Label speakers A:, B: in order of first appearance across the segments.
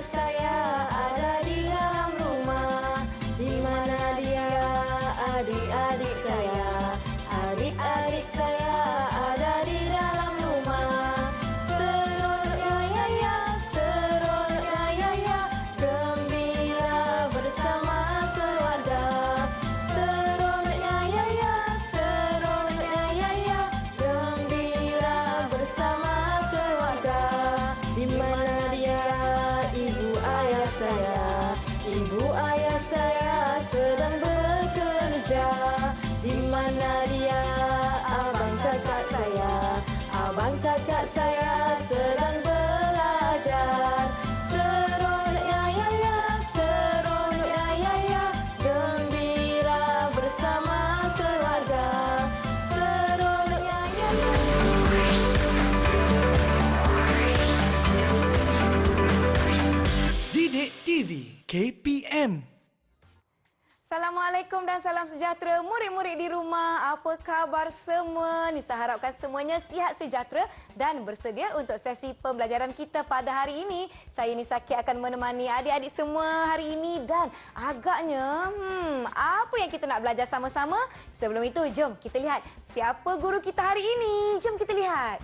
A: saya ada di dalam rumah. Di mana dia adik-adik saya? Adik-adik saya ada di dalam rumah. Seronoknya ya ya, seronoknya ya ya, gembira bersama keluarga. Seronoknya ya ya, seronoknya ya ya, gembira bersama keluarga. Di mana dia ibu ayah saya? Ibu ayah saya sedang bekerja. Di mana dia abang kakak saya? Abang kakak saya sedang belajar. Seronoknya ya ya, seronoknya ya ya, gembira bersama keluarga. Seronoknya ya ya.
B: Didik TV KPM.
A: Assalamualaikum dan salam sejahtera murid-murid di rumah. Apa khabar semua? Nisa harapkan semuanya sihat sejahtera dan bersedia untuk sesi pembelajaran kita pada hari ini. Saya Nisa K akan menemani adik-adik semua hari ini dan agaknya apa yang kita nak belajar sama-sama? Sebelum itu, jom kita lihat siapa guru kita hari ini. Jom kita lihat.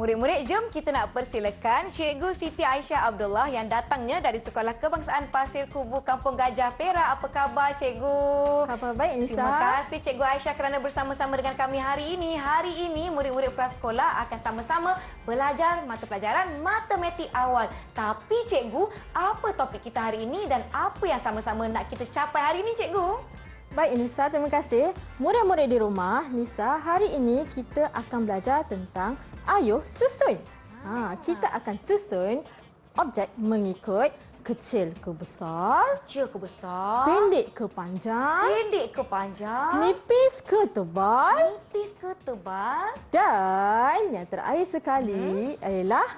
A: Murid-murid, jom kita nak persilakan Cikgu Siti Aisyah Abdullah yang datangnya dari Sekolah Kebangsaan Pasir Kubu Kampung Gajah Perak. Apa khabar Cikgu?
C: Khabar baik, Nisa.
A: Terima kasih Cikgu Aisyah kerana bersama-sama dengan kami hari ini. Hari ini murid-murid prasekolah akan sama-sama belajar mata pelajaran matematik awal. Tapi Cikgu, apa topik kita hari ini dan apa yang sama-sama nak kita capai hari ini Cikgu?
C: Baik, Nisa, terima kasih. Murid-murid di rumah, Nisa, hari ini kita akan belajar tentang ayuh susun. Kita akan susun objek mengikut kecil ke besar,
A: Kecil ke besar,
C: pendek ke panjang,
A: pendek ke panjang,
C: nipis ke tebal,
A: nipis ke tebal,
C: dan yang terakhir sekali ialah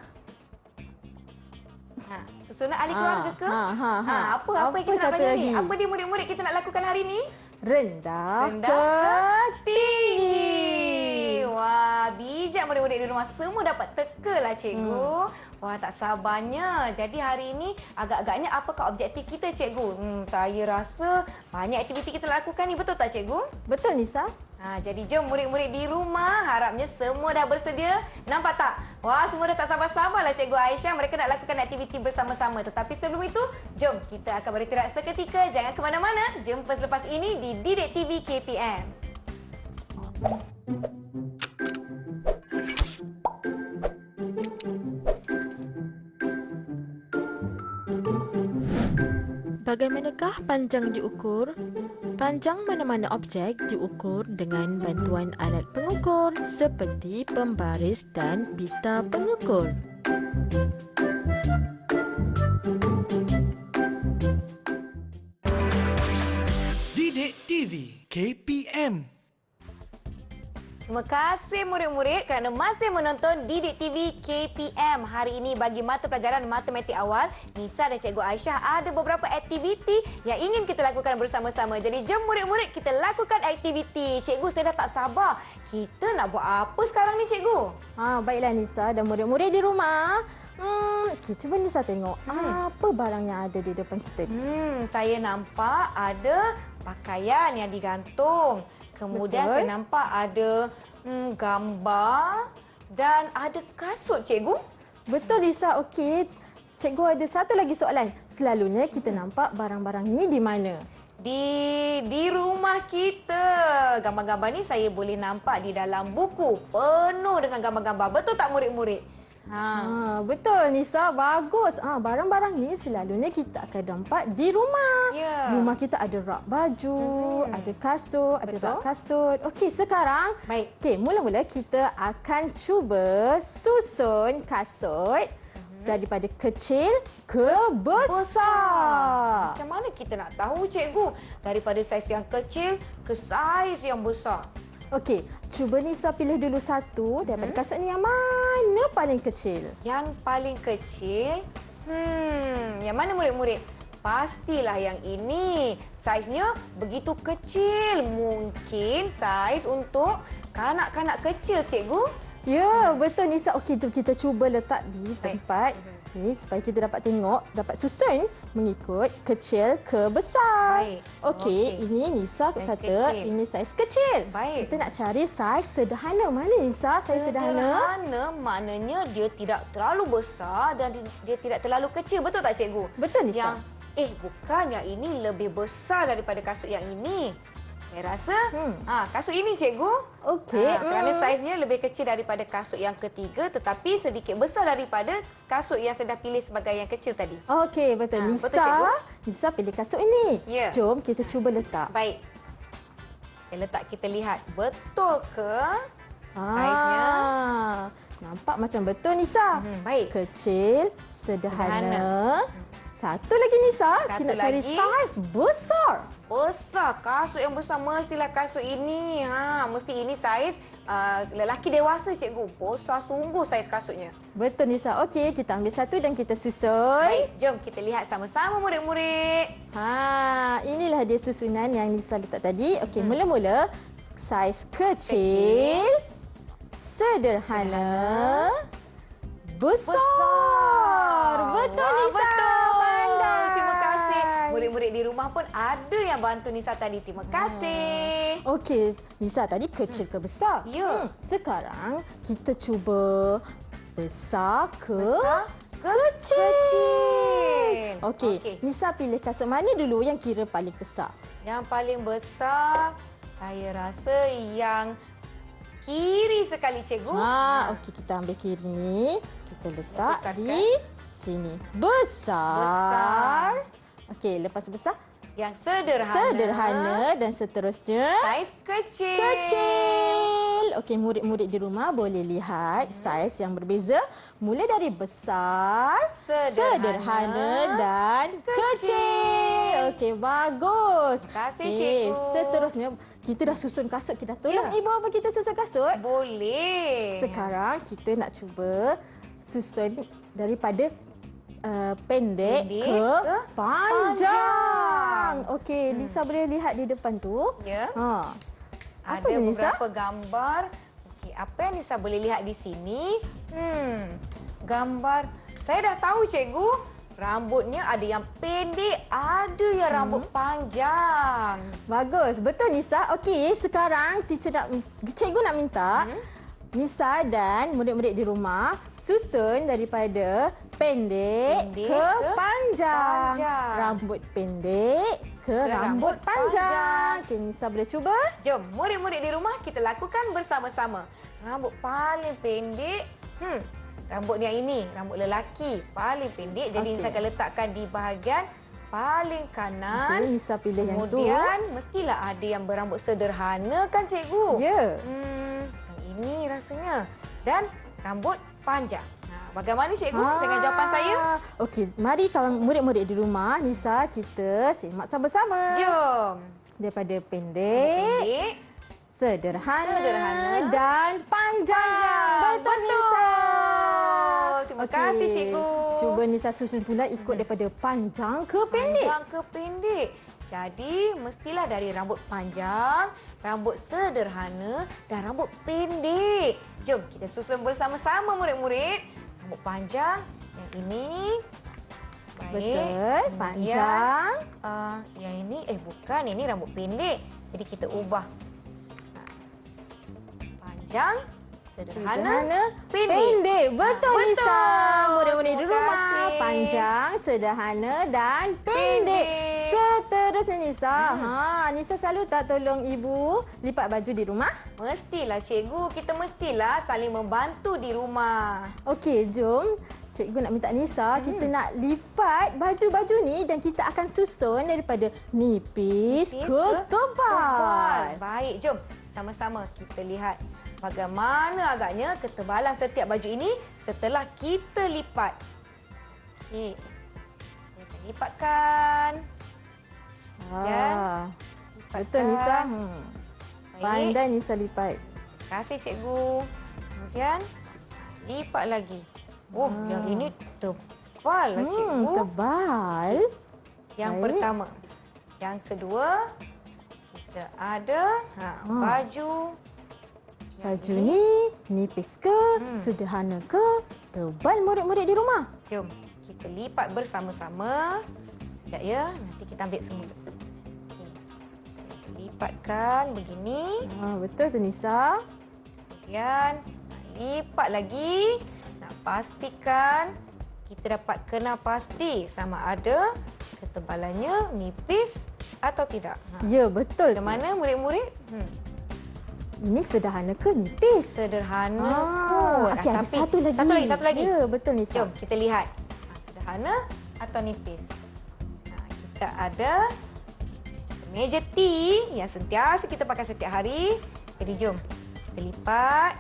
A: susunan ahli keluarga ke? Apa yang kita nak
C: satu
A: belajar
C: lagi?
A: ni? Apa dia murid-murid kita nak lakukan hari ni?
C: rendah
A: Rendah
C: ke
A: tinggi. Wah, bijak murid-murid di rumah semua dapat tekalah Cikgu. Wah, tak sabarnya. Jadi hari ini agak-agaknya apakah objektif kita Cikgu? Saya rasa banyak aktiviti kita lakukan ni, betul tak Cikgu?
C: Betul, Nisa.
A: Jadi jom murid-murid di rumah, harapnya semua dah bersedia. Nampak tak? Wah, semua dah tak sabar-sabarlah Cikgu Aisyah. Mereka nak lakukan aktiviti bersama-sama. Tetapi sebelum itu, jom kita akan beristirahat seketika. Jangan ke mana-mana. Jumpa selepas ini di Didik TV KPM.
D: Bagaimanakah panjang diukur? Panjang mana-mana objek diukur dengan bantuan alat pengukur seperti pembaris dan pita pengukur.
B: Didik TV KPM.
A: Terima kasih murid-murid kerana masih menonton Didik TV KPM. Hari ini bagi mata pelajaran matematik awal, Nisa dan Cikgu Aisyah ada beberapa aktiviti yang ingin kita lakukan bersama-sama. Jadi jom murid-murid kita lakukan aktiviti. Cikgu, saya dah tak sabar. Kita nak buat apa sekarang ni Cikgu?
C: Baiklah Nisa dan murid-murid di rumah. Cuba Nisa tengok apa barang yang ada di depan kita ni.
A: Saya nampak ada pakaian yang digantung. Kemudian
C: Betul.
A: saya nampak ada gambar dan ada kasut, Cikgu.
C: Betul Lisa, okey. Cikgu ada satu lagi soalan. Selalunya kita nampak barang-barang ni di mana?
A: Di rumah kita. Gambar-gambar ni saya boleh nampak di dalam buku. Penuh dengan gambar-gambar. Betul tak murid-murid?
C: Betul Nisa, bagus. Barang-barang ni selalunya kita akan nampak di rumah.
A: Ya.
C: Rumah kita ada rak baju, ada kasut, ada
A: Betul.
C: rak kasut. Okey, sekarang
A: Baik.
C: mula-mula kita akan cuba susun kasut daripada kecil ke besar.
A: Macam mana kita nak tahu, cikgu? Daripada saiz yang kecil ke saiz yang besar.
C: Okey, cuba Nisa pilih dulu satu daripada kasut ni yang mana paling kecil?
A: Yang paling kecil, yang mana murid-murid? Pastilah yang ini. Saiznya begitu kecil. Mungkin saiz untuk kanak-kanak kecil, cikgu.
C: Ya, betul Nisa. Okey, jom kita cuba letak di tempat ni supaya kita dapat tengok, dapat susun mengikut kecil ke besar.
A: Baik.
C: Okey, ini Nisa
A: Saiz
C: kata
A: kecil.
C: ini saiz kecil.
A: Baik.
C: Kita nak cari saiz sederhana. Mana Nisa saiz sederhana?
A: Sederhana maknanya dia tidak terlalu besar dan dia tidak terlalu kecil. Betul tak, cikgu?
C: Betul, Nisa.
A: Bukan. Yang ini lebih besar daripada kasut yang ini. Saya rasa kasut ini, cikgu.
C: Okey.
A: Kerana saiznya lebih kecil daripada kasut yang ketiga tetapi sedikit besar daripada kasut yang saya dah pilih sebagai yang kecil tadi.
C: Okey, betul.
A: betul, cikgu.
C: Nisa pilih kasut ini.
A: Ya.
C: Jom kita cuba letak.
A: Baik. Kita lihat betul ke saiznya?
C: Nampak macam betul Nisa.
A: Baik.
C: Kecil, sederhana. Satu lagi Nisa,
A: Satu
C: kita nak cari
A: lagi.
C: saiz besar.
A: Besar. Kasut yang besar mestilah kasut ini. Mesti ini saiz lelaki dewasa, cikgu. Besar sungguh saiz kasutnya.
C: Betul Nisa. Okey, kita ambil satu dan kita susun.
A: Baik, jom kita lihat sama-sama murid-murid.
C: Inilah dia susunan yang Nisa letak tadi. Okey, mula-mula saiz kecil, sederhana, besar. Betul
A: Wah,
C: Nisa.
A: Betul.
C: Pandai.
A: Terima kasih. Murid-murid di rumah pun ada yang bantu Nisa tadi. Terima kasih.
C: Okey, Nisa tadi kecil ke besar?
A: Ya.
C: Sekarang kita cuba besar ke
A: Besar ke
C: kecil. Okey,
A: Okey.
C: Nisa pilih kasut mana dulu yang kira paling besar?
A: Yang paling besar, saya rasa yang kiri sekali, cikgu.
C: Okey, kita ambil kiri ni. Kita letak
A: Letakkan.
C: di sini. Besar. Okey, lepas besar,
A: Yang sederhana.
C: sederhana dan seterusnya
A: Saiz kecil.
C: kecil. Okey, murid-murid di rumah boleh lihat saiz yang berbeza. Mula dari besar, sederhana dan kecil. Okey, bagus.
A: Terima kasih,
C: Okey,
A: cikgu.
C: seterusnya kita dah susun kasut. Kita tolong
A: Ya.
C: ibu apa kita susun kasut?
A: Boleh.
C: Sekarang kita nak cuba susun daripada pendek
A: Pendek
C: ke
A: ke
C: panjang. Okey, Lisa boleh lihat di depan tu.
A: Ya.
C: Apa
A: Ada
C: ni, Nisa?
A: beberapa gambar. Okey, apa yang Nisa boleh lihat di sini? Gambar. Saya dah tahu, cikgu. Rambutnya ada yang pendek, ada yang rambut panjang.
C: Bagus, betul Nisa. Okey, sekarang cikgu nak minta Nisa dan murid-murid di rumah susun daripada pendek ke panjang. Rambut pendek ke rambut panjang. Okey, Nisa boleh cuba?
A: Jom, murid-murid di rumah kita lakukan bersama-sama. Rambut paling pendek. Rambut yang ini, rambut lelaki paling pendek. Jadi
C: Okey.
A: Nisa akan letakkan di bahagian paling kanan.
C: Okey, Nisa pilih yang tu.
A: Kemudian mestilah ada yang berambut sederhana kan, cikgu?
C: Ya.
A: Yang ini rasanya. Dan rambut panjang. Bagaimana, cikgu, dengan jawapan saya?
C: Okey, mari kalau murid-murid di rumah, Nisa, kita simak sama-sama.
A: Jom.
C: Daripada pendek, sederhana dan panjang. Betul, Nisa.
A: Terima kasih, cikgu.
C: Cuba Nisa susun pula ikut daripada panjang ke pendek.
A: Panjang ke pendek. Jadi, mestilah dari rambut panjang, rambut sederhana dan rambut pendek. Jom kita susun bersama-sama, murid-murid. Rambut panjang yang ini. Baik.
C: Betul,
A: Kemudian,
C: panjang.
A: yang ini, bukan. Ini rambut pendek. Jadi, kita ubah. Panjang, sederhana,
C: pendek. Betul,
A: Betul.
C: Nisa. Murid-murid di
A: Terima
C: rumah,
A: kasih.
C: panjang, sederhana dan pendek. Seterusnya, Nisa. Nisa selalu tak tolong ibu lipat baju di rumah?
A: Mestilah, cikgu. Kita mestilah saling membantu di rumah.
C: Okey, jom. Cikgu nak minta Nisa, kita nak lipat baju-baju ni dan kita akan susun daripada nipis ke tebal.
A: Baik, jom sama-sama kita lihat bagaimana agaknya ketebalan setiap baju ini setelah kita lipat. Okey. Saya akan lipatkan. Dan
C: Betul Nisa.
A: Baik.
C: Pandai Nisa lipat.
A: Terima kasih cikgu. Kemudian lipat lagi. Oh, yang ini tebal lah cikgu.
C: Tebal.
A: Yang
C: Baik.
A: pertama. Yang kedua, kita ada baju.
C: Baju ni nipis ke, sederhana ke, tebal murid-murid di rumah?
A: Jom kita lipat bersama-sama. Sekejap ya, nanti kita ambil semula. Okey. Saya akan lipatkan begini.
C: Betul tu Nisa.
A: Kemudian lipat lagi. Nak pastikan kita dapat kenal pasti sama ada ketebalannya nipis atau tidak.
C: Ya, betul.
A: Bagaimana murid-murid?
C: Ini sederhana ke nipis?
A: Sederhana kot.
C: Okey, ada
A: Tapi
C: satu lagi.
A: Satu lagi.
C: Ya, betul Nisa.
A: Jom kita lihat. Sederhana atau nipis? Kita ada kemeja T yang sentiasa kita pakai setiap hari. Jadi jom kita lipat.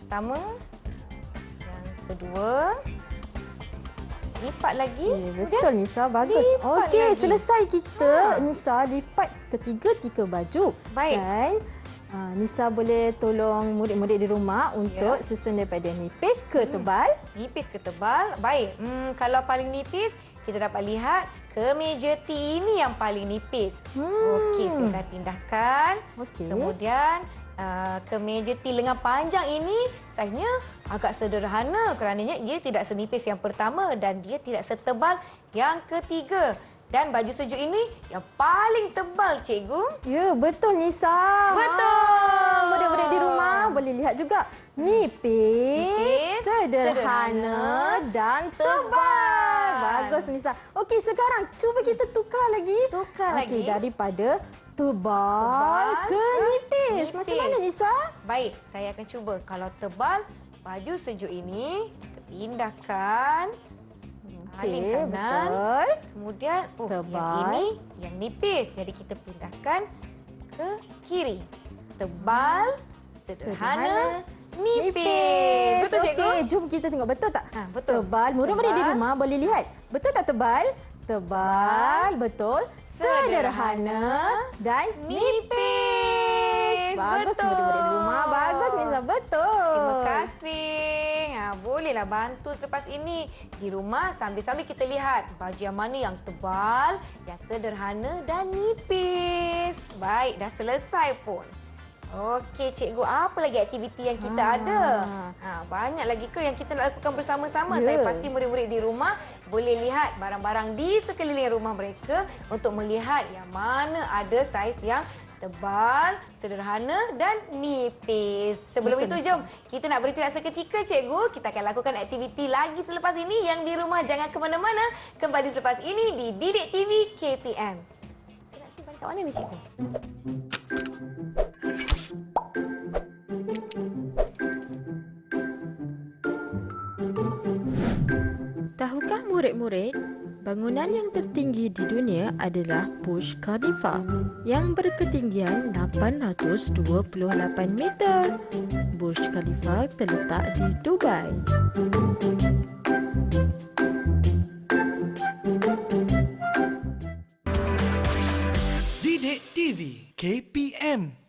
A: Pertama. Yang kedua. Lipat lagi.
C: Betul Nisa, bagus.
A: lipat
C: Okey,
A: lagi.
C: selesai kita Nisa lipat ketiga-tiga baju.
A: Baik.
C: Dan Nisa boleh tolong murid-murid di rumah untuk susun daripada nipis ke tebal.
A: Nipis ke tebal? Baik. Kalau paling nipis, kita dapat lihat kemeja T ini yang paling nipis. Okey, saya dah pindahkan.
C: Okey.
A: Kemudian kemeja T lengan panjang ini saiznya agak sederhana kerananya ia tidak senipis yang pertama dan dia tidak setebal yang ketiga. Dan baju sejuk ini yang paling tebal, cikgu.
C: Ya, betul Nisa.
A: Betul.
C: Murid-murid di rumah boleh lihat juga. Nipis, sederhana dan tebal. Bagus Nisa. Okey, sekarang cuba kita tukar lagi.
A: Tukar lagi.
C: Daripada tebal ke nipis. Macam mana Nisa?
A: Baik, saya akan cuba. Kalau tebal, baju sejuk ini kita pindahkan. Paling kanan.
C: Betul.
A: Kemudian yang
C: Tebal.
A: ini yang nipis. Jadi kita pindahkan ke kiri. Tebal, sederhana, nipis. Betul cikgu?
C: Okey, jom kita tengok betul tak?
A: Betul.
C: Tebal. Murid-murid di
A: Tebal.
C: rumah boleh lihat. Betul tak tebal? Tebal, betul. Sederhana dan nipis. Bagus
A: Betul.
C: murid-murid di rumah. Bagus Nisa, betul.
A: Terima kasih. Bolehlah bantu selepas ini di rumah sambil-sambil kita lihat baju yang mana yang tebal, yang sederhana dan nipis. Baik, dah selesai pun. Okey, cikgu, apa lagi aktiviti yang kita ada? Banyak lagi ke yang kita nak lakukan bersama-sama?
C: Ya.
A: Saya pasti murid-murid di rumah boleh lihat barang-barang di sekeliling rumah mereka untuk melihat yang mana ada saiz yang tebal, sederhana dan nipis. Sebelum
C: Betul,
A: itu, jom kita nak beristirahat seketika, cikgu. Kita akan lakukan aktiviti lagi selepas ini. Yang di rumah jangan ke mana-mana. Kembali selepas ini di Didik TV KPM. Saya nak simpan kat mana ni, cikgu?
D: Tahukah murid-murid, bangunan yang tertinggi di dunia adalah Burj Khalifa yang berketinggian 828 meter. Burj Khalifa terletak di Dubai.
B: Didik TV KPM.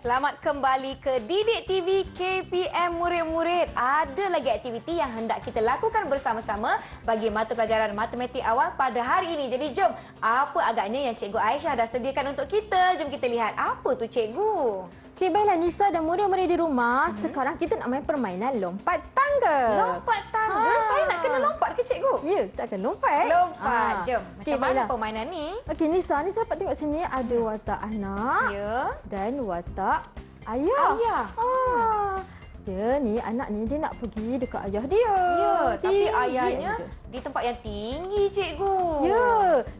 A: Selamat kembali ke Didik TV KPM murid-murid. Ada lagi aktiviti yang hendak kita lakukan bersama-sama bagi mata pelajaran matematik awal pada hari ini. Jadi jom, apa agaknya yang Cikgu Aisyah dah sediakan untuk kita? Jom kita lihat apa tu cikgu.
C: Okey, baiklah Nisa dan murid-murid di rumah. Sekarang kita nak main permainan lompat tangga.
A: Lompat tangga? Saya nak kena lompat ke cikgu?
C: Ya, kita akan lompat.
A: Lompat. Jom. Macam
C: Okey,
A: mana
C: baiklah.
A: permainan ni?
C: Okey, Nisa dapat tengok sini ada watak anak
A: Ya.
C: dan watak ayah.
A: Ayah.
C: Dia ni, anak ni dia nak pergi dekat ayah dia.
A: Ya, tapi
C: Tinggi
A: ayahnya
C: dia.
A: di tempat yang tinggi cikgu.
C: Ya,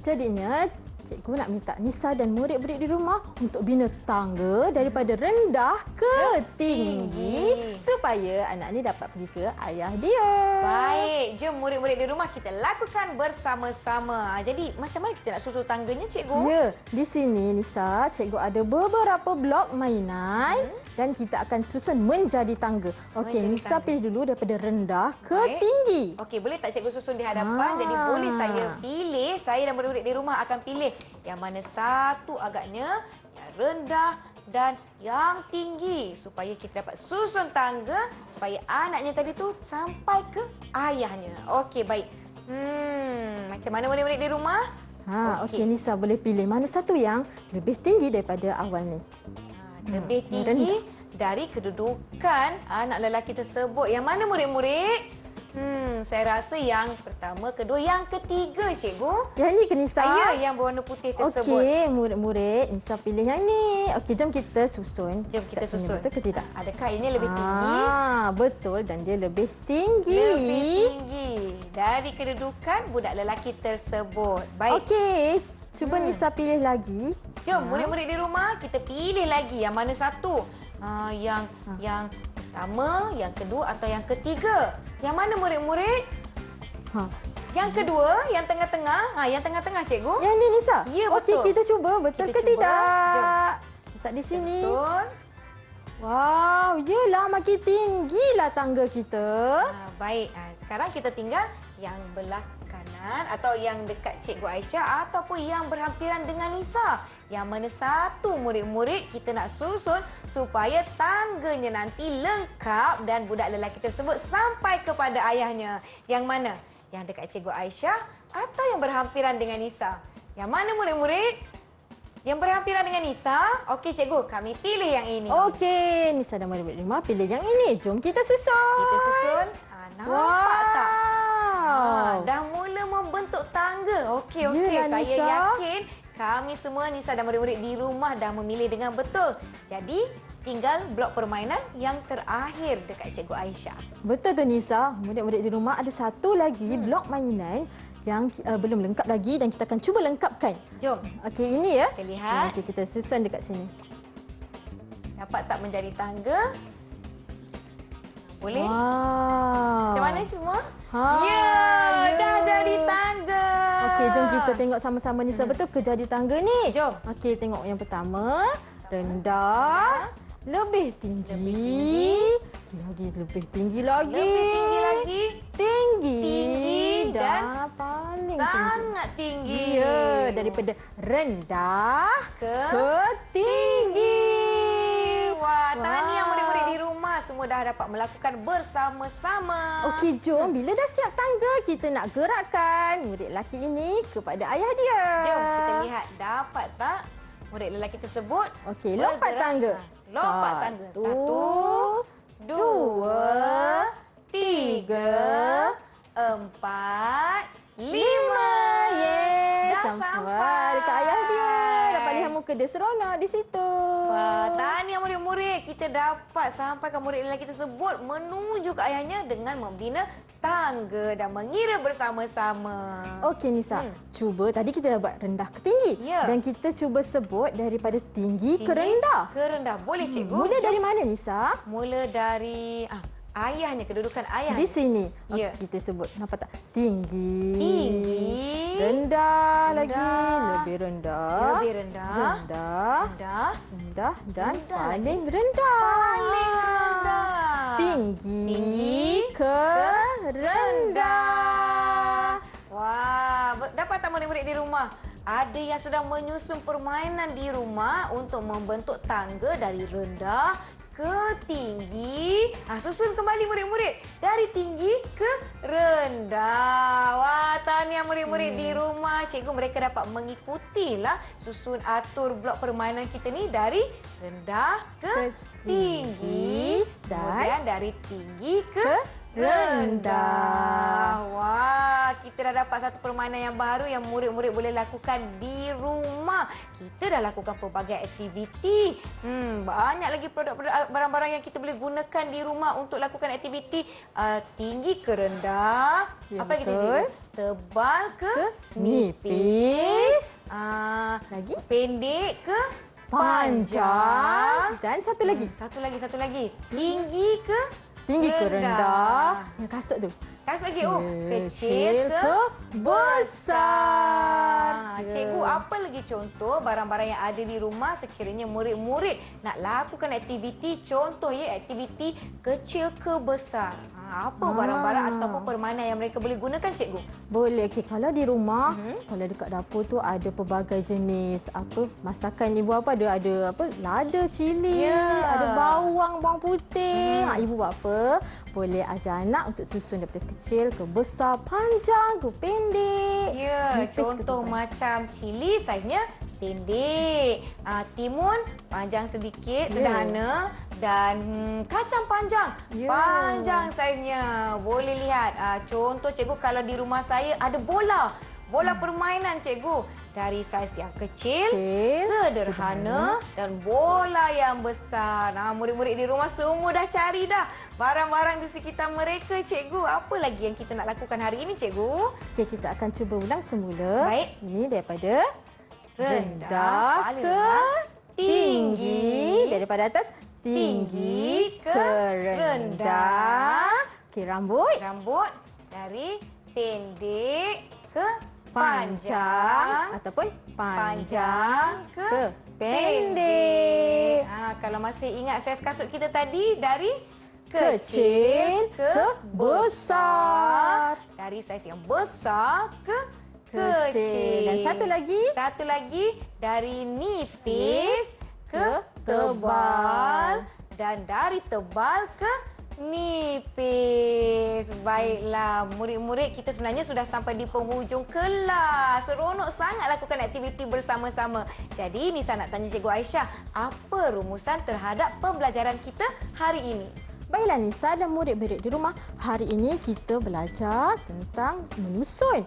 C: jadinya cikgu nak minta Nisa dan murid-murid di rumah untuk bina tangga daripada rendah ke tinggi supaya anak ni dapat pergi ke ayah dia.
A: Baik, jom murid-murid di rumah kita lakukan bersama-sama. Jadi macam mana kita nak susun tangganya, cikgu?
C: Ya, di sini Nisa, cikgu ada beberapa blok mainan dan kita akan susun menjadi tangga. Okey,
A: Menjadi
C: Nisa
A: tangga.
C: pilih dulu daripada rendah ke
A: Baik.
C: tinggi.
A: Okey, boleh tak cikgu susun di hadapan? Jadi boleh saya pilih, saya dan murid-murid di rumah akan pilih yang mana satu agaknya, yang rendah dan yang tinggi supaya kita dapat susun tangga supaya anaknya tadi tu sampai ke ayahnya. Okey, baik. Macam mana murid-murid di rumah?
C: Okey, Nisa boleh pilih mana satu yang lebih tinggi daripada awal ni.
A: Lebih tinggi dari kedudukan anak lelaki tersebut. Yang mana murid-murid? Saya rasa yang pertama, kedua, yang ketiga, cikgu.
C: Yang ni ke Nisa?
A: Saya yang berwarna putih tersebut.
C: Okey, murid-murid, Nisa pilih yang ni. Okey, jom kita susun.
A: Jom kita
C: Kat sini,
A: susun.
C: betul ke tidak?
A: Adakah ini lebih tinggi?
C: Betul dan dia lebih tinggi.
A: Lebih tinggi dari kedudukan budak lelaki tersebut. Baik.
C: Okey, cuba Nisa pilih lagi.
A: Jom murid-murid di rumah kita pilih lagi yang mana satu. Yang pertama, yang kedua atau yang ketiga. Yang mana murid-murid? Yang kedua, yang tengah-tengah. Yang tengah-tengah, cikgu.
C: Yang ni Nisa?
A: Ya, betul.
C: Okey, kita cuba. Betul
A: Kita
C: ke
A: cuba.
C: tidak?
A: Jom.
C: Letak di sini.
A: Susun.
C: Wow, yelah makin tinggilah tangga kita.
A: Baik, sekarang kita tinggal yang belah kanan atau yang dekat Cikgu Aisyah ataupun yang berhampiran dengan Nisa. Yang mana satu murid-murid kita nak susun supaya tangganya nanti lengkap dan budak lelaki tersebut sampai kepada ayahnya. Yang mana? Yang dekat Cikgu Aisyah atau yang berhampiran dengan Nisa? Yang mana murid-murid? Yang berhampiran dengan Nisa? Okey, cikgu, kami pilih yang ini.
C: Okey, Nisa dan murid-murid di rumah pilih yang ini. Jom kita susun.
A: Kita susun. Nampak tak?
C: Wow.
A: Dah mula membentuk tangga. Okey, okey.
C: Yelah,
A: Saya
C: Nisa.
A: yakin kami semua, Nisa dan murid-murid di rumah dah memilih dengan betul. Jadi, tinggal blok permainan yang terakhir dekat Cikgu Aisyah.
C: Betul tu Nisa. Murid-murid di rumah ada satu lagi blok mainan yang belum lengkap lagi dan kita akan cuba lengkapkan.
A: Jom.
C: Okey, ini ya.
A: Kita lihat.
C: Okey, kita susun dekat sini.
A: Dapat tak menjadi tangga? Boleh?
C: Wow.
A: Macam mana semua?
C: Ya,
A: Dah jadi tangga.
C: Okey, jom kita tengok sama-sama Nisa. Betul ke jadi tangga ni?
A: Jom.
C: Okey, tengok yang pertama. Rendah. Lebih tinggi. Lagi lebih tinggi lagi.
A: Lebih tinggi lagi.
C: Tinggi.
A: Dan
C: paling
A: sangat tinggi.
C: Ya, daripada rendah
A: ke
C: tinggi.
A: Wah, tahniah murid-murid di rumah semua dah dapat melakukan bersama-sama.
C: Okey, jom. Bila dah siap tangga, kita nak gerakkan murid lelaki ini kepada ayah dia.
A: Jom kita lihat dapat tak murid lelaki tersebut.
C: Okey, lompat tangga.
A: Lompat tangga. 1, 2, 3, 4, 5.
C: Yes,
A: Dah sampai
C: dekat ayah dia. Dapat lihat muka dia seronok di situ.
A: Wah, tahniah murid-murid. Kita dapat sampaikan murid lelaki tersebut menuju ke ayahnya dengan membina tangga dan mengira bersama-sama.
C: Okey Nisa, cuba tadi kita dah buat rendah ke tinggi.
A: Ya.
C: Dan kita cuba sebut daripada tinggi ke rendah.
A: Ke rendah. Boleh, cikgu?
C: Mula dari mana Nisa?
A: Mula dari ayahnya, kedudukan ayah.
C: Di sini.
A: Ya.
C: Okey, kita sebut. Nampak tak? Tinggi.
A: Tinggi.
C: Rendah lagi.
A: Rendah.
C: Lebih rendah.
A: Lebih rendah.
C: Rendah.
A: Rendah.
C: Rendah dan
A: Rendah
C: paling rendah.
A: Paling rendah.
C: Tinggi ke rendah.
A: Wah, dapat tak murid-murid di rumah? Ada yang sedang menyusun permainan di rumah untuk membentuk tangga dari rendah ke tinggi. Susun kembali murid-murid. Dari tinggi ke rendah. Wah, tahniah murid-murid di rumah. Cikgu mereka dapat mengikutilah susun atur blok permainan kita ni dari rendah ke tinggi. Kemudian dari tinggi ke rendah. Wah, kita dah dapat satu permainan yang baru yang murid-murid boleh lakukan di rumah. Kita dah lakukan pelbagai aktiviti. Banyak lagi produk-produk barang-barang yang kita boleh gunakan di rumah untuk lakukan aktiviti tinggi ke rendah.
C: Ya,
A: apa lagi
C: betul.
A: tadi? Tebal ke
C: Nipis. Lagi?
A: Pendek ke
C: Panjang. Dan satu lagi.
A: Satu lagi. Tinggi ke
C: Tinggi ke rendah. Yang kasut tu.
A: Kasut lagi. Kecil ke
C: besar.
A: Cikgu, apa lagi contoh barang-barang yang ada di rumah sekiranya murid-murid nak lakukan aktiviti, contoh aktiviti kecil ke besar. Apa barang-barang ataupun permainan yang mereka boleh gunakan, cikgu?
C: Boleh. Okey, kalau di rumah, kalau dekat dapur tu ada pelbagai jenis masakan ibu ada lada, cili, ada bawang putih. Ibu buat apa? Boleh ajar anak untuk susun daripada kecil ke besar, panjang ke pendek. Nipis
A: Contoh macam cili saiznya pendek, timun panjang sedikit, sederhana, dan kacang panjang, panjang saiznya. Boleh lihat. Contoh cikgu, kalau di rumah saya ada bola permainan cikgu. Dari saiz yang kecil, sederhana dan bola yang besar. Murid-murid di rumah semua dah cari dah barang-barang di sekitar mereka, cikgu. Apa lagi yang kita nak lakukan hari ini, cikgu?
C: Okey, kita akan cuba ulang semula.
A: Baik.
C: Ini daripada
A: Rendah
C: ke tinggi. Daripada atas, tinggi ke rendah. Okey, rambut.
A: Rambut dari pendek ke
C: Panjang ataupun panjang ke pendek.
A: Kalau masih ingat saiz kasut kita tadi, dari
C: Kecil ke besar.
A: Dari saiz yang besar ke
C: Kecil. Dan satu lagi.
A: Dari nipis ke tebal. Dan dari tebal ke nipis. Baiklah, murid-murid, kita sebenarnya sudah sampai di penghujung kelas. Seronok sangat lakukan aktiviti bersama-sama. Jadi, Nisa nak tanya Cikgu Aisyah, apa rumusan terhadap pembelajaran kita hari ini?
C: Baiklah Nisa dan murid-murid di rumah, hari ini kita belajar tentang menyusun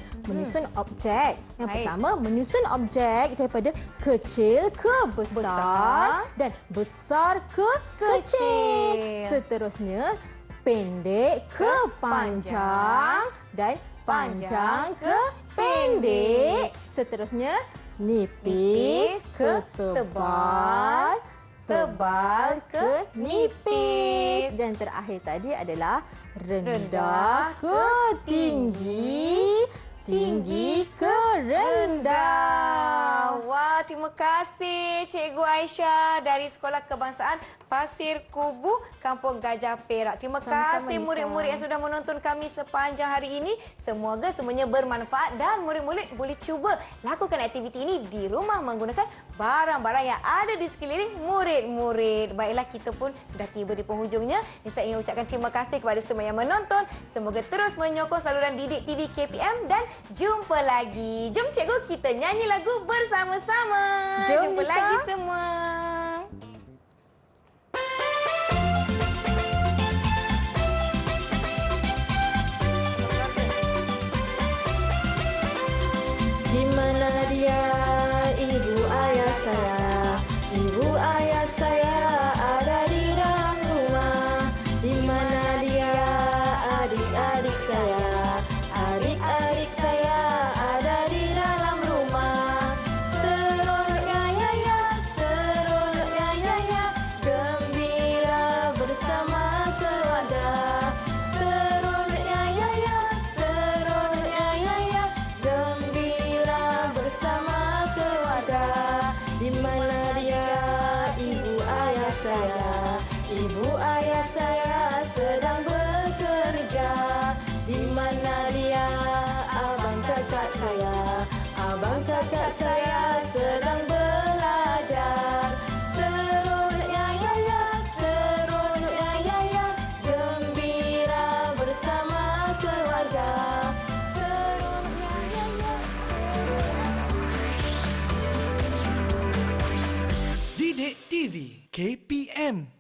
C: objek. Yang pertama, menyusun objek daripada kecil ke besar dan besar ke kecil. Seterusnya, pendek ke panjang dan panjang ke pendek. Seterusnya, nipis ke tebal, tebal ke nipis. Dan terakhir tadi adalah rendah ke tinggi, tinggi ke rendah.
A: Wah, terima kasih Cikgu Aisyah dari Sekolah Kebangsaan Pasir Kubu, Kampung Gajah Perak. Terima kasih murid-murid yang sudah menonton kami sepanjang hari ini. Semoga semuanya bermanfaat dan murid-murid boleh cuba lakukan aktiviti ini di rumah menggunakan barang-barang yang ada di sekeliling murid-murid. Baiklah, kita pun sudah tiba di penghujungnya. Saya ingin ucapkan terima kasih kepada semua yang menonton. Semoga terus menyokong saluran didik TV KPM dan jumpa lagi. Jom cikgu, kita nyanyi lagu bersama-sama. Jumpa
C: Nisa.
A: lagi semua.
D: Di mana dia, ibu ayah saya? Ibu ayah saya ada di dalam rumah. Di mana dia, adik-adik saya? Adik-adik saya ada di dalam rumah. Seronoknya ya ya, seronoknya ya ya, gembira bersama keluarga. Seronoknya ya ya, seronoknya ya ya, gembira bersama keluarga. Di mana dia, ibu ayah saya? Ibu ayah saya sedang bekerja. Di mana dia, abang kakak saya? Abang kakak saya sedang belajar. Seronoknya ya ya, seronoknya ya ya, gembira bersama keluarga. Seronoknya ya ya,
B: Didik TV KPM